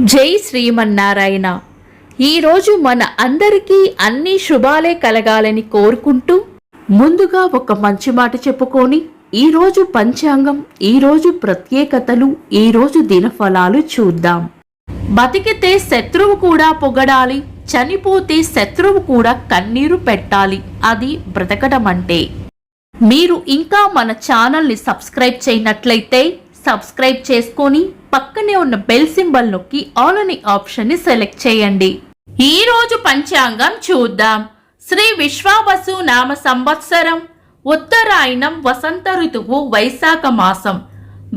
జై శ్రీమన్నారాయణ. ఈరోజు మన అందరికీ అన్ని శుభాలే కలగాలని కోరుకుంటూ ముందుగా ఒక మంచి మాట చెప్పుకొని ఈరోజు పంచాంగం, ఈరోజు ప్రత్యేకతలు, ఈరోజు దినఫలాలు చూద్దాం. బతికితే శత్రువు కూడా పొగడాలి, చనిపోతే శత్రువు కూడా కన్నీరు పెట్టాలి. అది బ్రతకడం అంటే. మీరు ఇంకా మన ఛానల్ని సబ్స్క్రైబ్ చేయనట్లయితే సబ్స్క్రైబ్ చేసుకొని పక్కనే ఉన్న బెల్ సింబల్ నొక్కి ఆల్ అనే ఆప్షన్ ని సెలెక్ట్ చేయండి. ఈ రోజు పంచాంగం చూద్దాం. శ్రీ విశ్వావసు నామ సంవత్సరం, ఉత్తరాయణం, వసంత ఋతువు, వైశాఖ మాసం,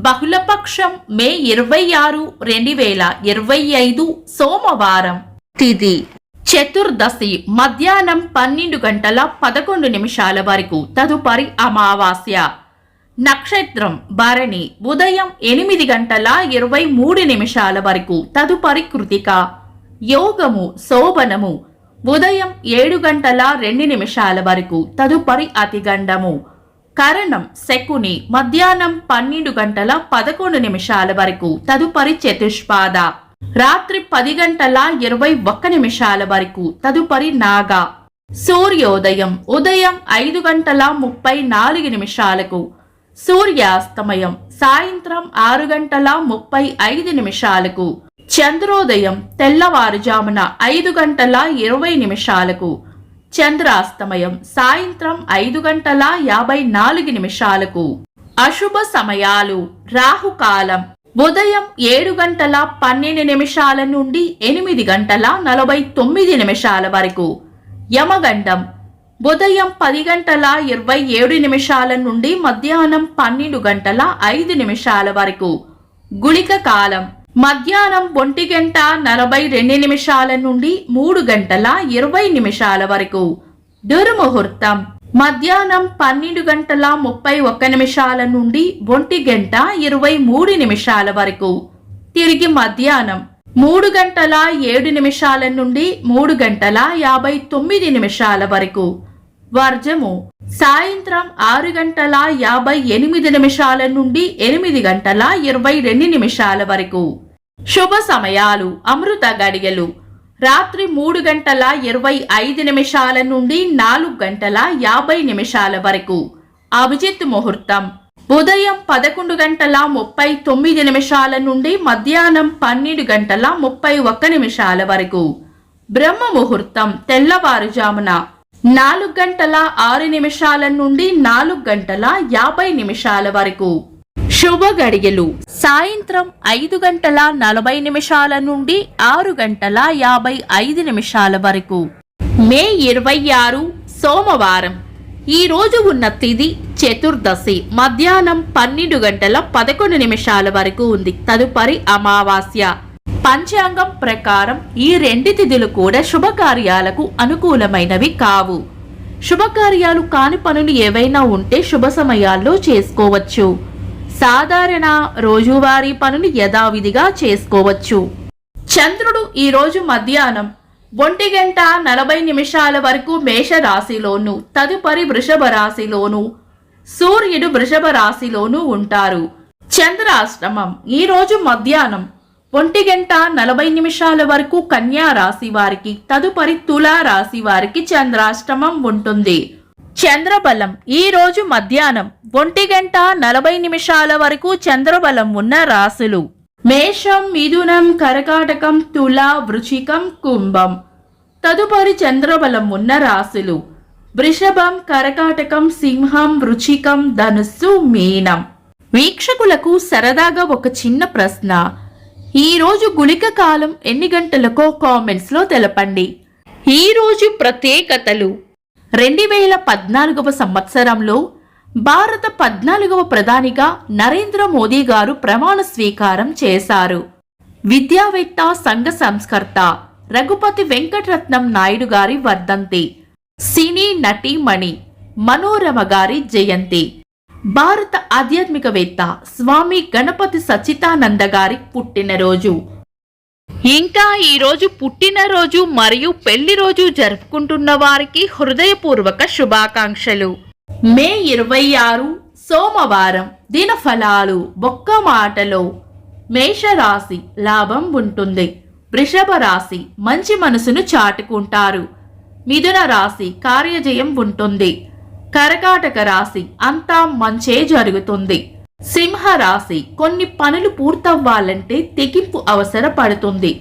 బహుళపక్షం, మే 26, 2025, సోమవారం. తిథి చతుర్దశి, మధ్యాహ్నం 12:11 వరకు. తదుపరి అమావాస్య. నక్షత్రం భరణి, ఉదయం 8:23 వరకు. తదుపరి కృతిక. యోగము శోభనము, ఉదయం 7:02 వరకు. తదుపరి అతిగండము. కరణం శకుని, మధ్యాహ్నం 12:11 వరకు. తదుపరి చతుష్పాద, రాత్రి 10:21 వరకు. తదుపరి నాగ. సూర్యోదయం ఉదయం 5:34. సూర్యాస్తమయం సాయంత్రం 6:35. చంద్రోదయం తెల్లవారుజామున 5:20. చంద్రాస్తమయం సాయంత్రం 5:54. అశుభ సమయాలు. రాహుకాలం ఉదయం 7:12 నుండి 8:49 వరకు. యమగండం ఉదయం 10:27 నుండి మధ్యాహ్నం 12:05 వరకు. గుళిక కాలం మధ్యాహ్నం 1:42 నుండి 3:20 వరకు. దుర్ముహూర్తం మధ్యాహ్నం 12:31 నుండి 1:23 వరకు. తిరిగి మధ్యాహ్నం 3:07 నుండి 3:59 వరకు. వర్జము సాయంత్రం 6:58 నుండి 8:22 వరకు. శుభ సమయాలు. అమృత గడియలు రాత్రి 3:25 నుండి 4:50 వరకు. అభిజిత్ ముహూర్తం ఉదయం 11:39 నుండి మధ్యాహ్నం 12:31 వరకు. బ్రహ్మ ముహూర్తం తెల్లవారుజామున 4:06 నుండి 4:50 వరకు. శుభ గడియలు సాయంత్రం 5:40 నుండి 6:55 వరకు. మే 26 సోమవారం. ఈ రోజు ఉన్న తిథి చతుర్దశి, మధ్యాహ్నం 12:11 వరకు ఉంది. తదుపరి అమావాస్య. పంచాంగం ప్రకారం ఈ రెండు తిథులు కూడా శుభకార్యాలకు అనుకూలమైనవి కావు. శుభకార్యాలు కాని పనులు ఏవైనా ఉంటే శుభ సమయాల్లో చేసుకోవచ్చు. సాధారణ రోజువారీ పనులు యథావిధిగా చేసుకోవచ్చు. చంద్రుడు ఈ రోజు మధ్యాహ్నం 1:40 వరకు మేష రాశిలోను, తదుపరి వృషభ రాశిలోను, సూర్యుడు వృషభ రాశిలోను ఉంటారు. చంద్రాష్టమం ఈ రోజు మధ్యాహ్నం 1:40 వరకు కన్యా రాశి వారికి, తదుపరి తులా రాశి వారికి చంద్రాష్టమం ఉంటుంది. చంద్రబలం ఈ రోజు మధ్యాహ్నం 1:40 వరకు చంద్రబలం ఉన్న రాశులు మేషం, మిథునం, కర్కాటకం, తుల, వృశ్చికం, కుంభం. తదుపరి చంద్రబలం ఉన్న రాశులు వృషభం, కర్కాటకం, సింహం, వృశ్చికం, ధనుస్సు, మీనం. వీక్షకులకు సరదాగా ఒక చిన్న ప్రశ్న. ఈ రోజు గుళిక కాలం ఎన్ని గంటలకో కామెంట్స్ లో తెలపండి. ఈ రోజు ప్రత్యేకతలు. 2014వ సంవత్సరంలో భారత 14వ ప్రధానిగా నరేంద్ర మోదీ గారు ప్రమాణ స్వీకారం చేశారు. విద్యావేత్త, సంఘ సంస్కర్త రఘుపతి వెంకటరత్నం నాయుడు గారి వర్ధంతి. సినీ నటీమణి మనోరమ గారి జయంతి. భారత ఆధ్యాత్మికవేత్త స్వామి గణపతి సచ్చిదానంద గారి పుట్టినరోజు. ఇంకా ఈరోజు పుట్టినరోజు మరియు పెళ్లి రోజు జరుపుకుంటున్న వారికి హృదయపూర్వక శుభాకాంక్షలు. మే 26 సోమవారం. దినఫలాలు. ఒక్క మాటలో మేషరాశి లాభం ఉంటుంది. వృషభ రాశి మంచి మనసును చాటుకుంటారు. మిథున రాశి కార్యజయం ఉంటుంది. కర్కాటక రాశి అంతా మంచే జరుగుతుంది. సింహ రాశి కొన్ని పనులు పూర్తవ్వాలంటే తెగింపు అవసరపడుతుంది.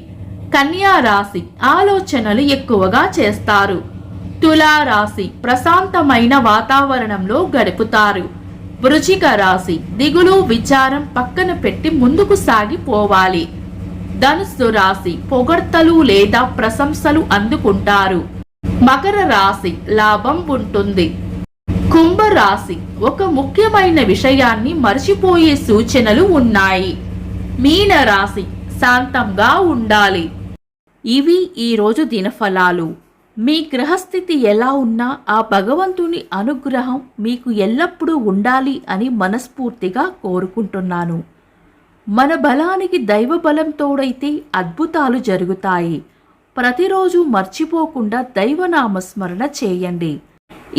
కన్యా రాశి ఆలోచనలు ఎక్కువగా చేస్తారు. తులా రాశి ప్రశాంతమైన వాతావరణంలో గడుపుతారు. వృశ్చిక రాశి దిగులు విచారం పక్కన పెట్టి ముందుకు సాగిపోవాలి. ధనుస్సు రాశి పొగడ్తలు లేదా ప్రశంసలు అందుకుంటారు. మకర రాశి లాభం ఉంటుంది. కుంభ రాశి ఒక ముఖ్యమైన విషయాన్ని మర్చిపోయే సూచనలు ఉన్నాయి. మీన రాశి శాంతంగా ఉండాలి. ఇవి ఈరోజు దినఫలాలు. మీ గ్రహస్థితి ఎలా ఉన్నా ఆ భగవంతుని అనుగ్రహం మీకు ఎల్లప్పుడూ ఉండాలి అని మనస్ఫూర్తిగా కోరుకుంటున్నాను. మన బలానికి దైవ బలం తోడైతే అద్భుతాలు జరుగుతాయి. ప్రతిరోజు మర్చిపోకుండా దైవనామస్మరణ చేయండి.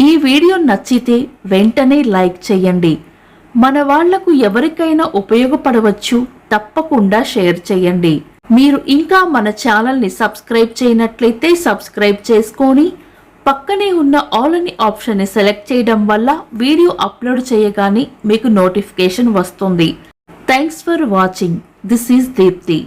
ఈ వీడియో నచ్చితే వెంటనే లైక్ చేయండి. మన వాళ్లకు ఎవరికైనా ఉపయోగపడవచ్చు. తప్పకుండా షేర్ చేయండి. మీరు ఇంకా మన ఛానల్ని సబ్స్క్రైబ్ చేయనట్లయితే సబ్స్క్రైబ్ చేసుకొని పక్కనే ఉన్న ఆల్ అని ఆప్షన్ని సెలెక్ట్ చేయడం వల్ల వీడియో అప్లోడ్ చేయగానే మీకు నోటిఫికేషన్ వస్తుంది. Thanks for watching. This is Deepti.